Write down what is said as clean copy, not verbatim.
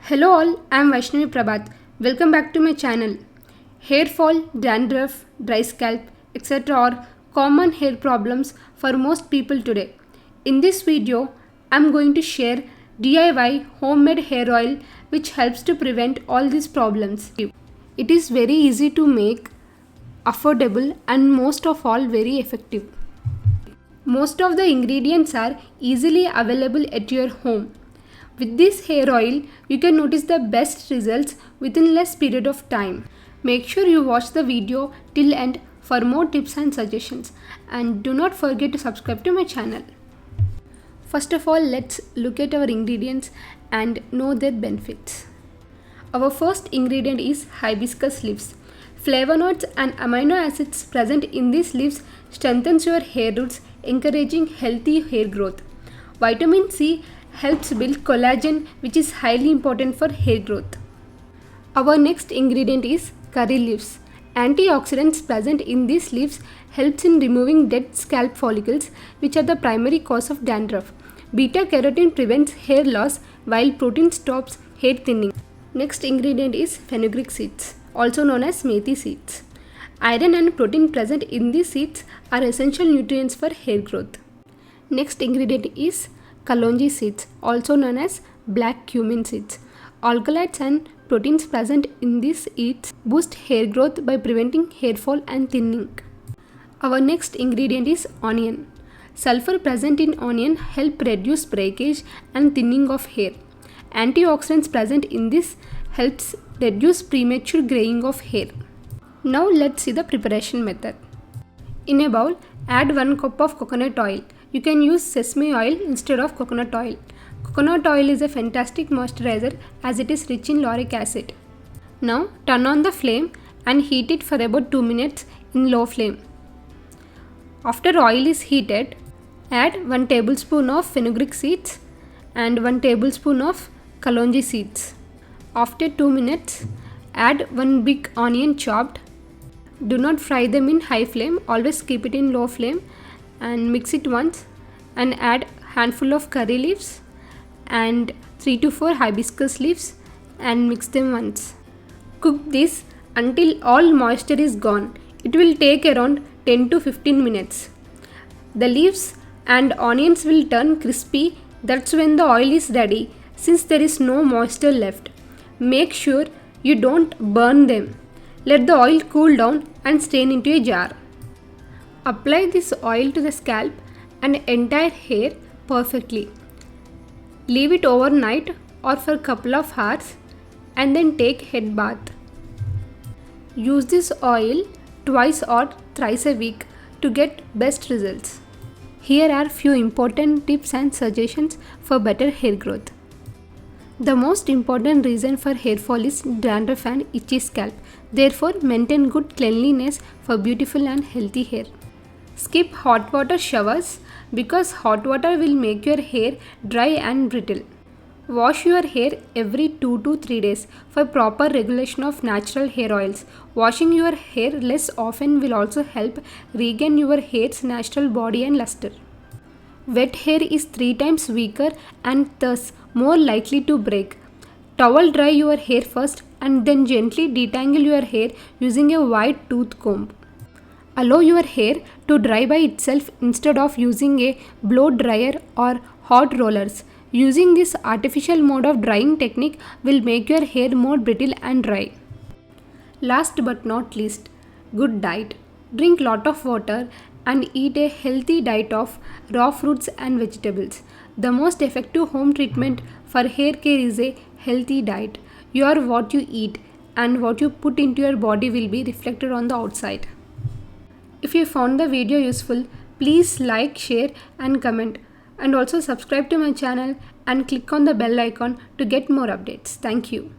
Hello all, I am Vaishnavi Prabhat. Welcome back to my channel. Hair fall, dandruff, dry scalp, etc. are common hair problems for most people today. In this video, I am going to share DIY homemade hair oil which helps to prevent all these problems. It is very easy to make, affordable and most of all very effective. Most of the ingredients are easily available at your home. With this hair oil, you can notice the best results within less period of time. Make sure you watch the video till end for more tips and suggestions, and do not forget to subscribe to my channel. First of all, let's look at our ingredients and know their benefits. Our first ingredient is hibiscus leaves. Flavonoids and amino acids present in these leaves strengthens your hair roots, encouraging healthy hair growth. Vitamin C helps build collagen, which is highly important for hair growth. Our next ingredient is curry leaves. Antioxidants present in these leaves helps in removing dead scalp follicles, which are the primary cause of dandruff. Beta carotene prevents hair loss, while protein stops hair thinning. Next ingredient is fenugreek seeds, also known as methi seeds. Iron and protein present in these seeds are essential nutrients for hair growth. Next ingredient is kalonji seeds, also known as black cumin seeds. Alkaloids and proteins present in these seeds boost hair growth by preventing hair fall and thinning. Our next ingredient is onion. Sulfur present in onion help reduce breakage and thinning of hair. Antioxidants present in this helps reduce premature graying of hair. Now let's see the preparation method. In a bowl, add 1 cup of coconut oil. You can use sesame oil instead of coconut oil. Coconut oil is a fantastic moisturizer as it is rich in lauric acid. Now turn on the flame and heat it for about 2 minutes in low flame. After oil is heated, add 1 tablespoon of fenugreek seeds and 1 tablespoon of kalonji seeds. After 2 minutes, add 1 big onion chopped. Do not fry them in high flame, always keep it in low flame and mix it once, and add handful of curry leaves and 3 to 4 hibiscus leaves and mix them once. Cook this until all moisture is gone. It will take around 10 to 15 minutes. The leaves and onions will turn crispy. That's when the oil is ready, since there is no moisture left. Make sure you don't burn them. Let the oil cool down and strain into a jar. Apply this oil to the scalp and entire hair perfectly. Leave it overnight or for a couple of hours and then take head bath. Use this oil twice or thrice a week to get best results. Here are few important tips and suggestions for better hair growth. The most important reason for hair fall is dandruff and itchy scalp. Therefore, maintain good cleanliness for beautiful and healthy hair. Skip hot water showers because hot water will make your hair dry and brittle. Wash your hair every 2 to 3 days for proper regulation of natural hair oils. Washing your hair less often will also help regain your hair's natural body and luster. Wet hair is 3 times weaker and thus more likely to break. Towel dry your hair first and then gently detangle your hair using a wide tooth comb. Allow your hair to dry by itself instead of using a blow dryer or hot rollers. Using this artificial mode of drying technique will make your hair more brittle and dry. Last but not least, good diet. Drink lot of water and eat a healthy diet of raw fruits and vegetables. The most effective home treatment for hair care is a healthy diet. You are what you eat, and what you put into your body will be reflected on the outside. If you found the video useful, please like, share and comment, and also subscribe to my channel and click on the bell icon to get more updates. Thank you.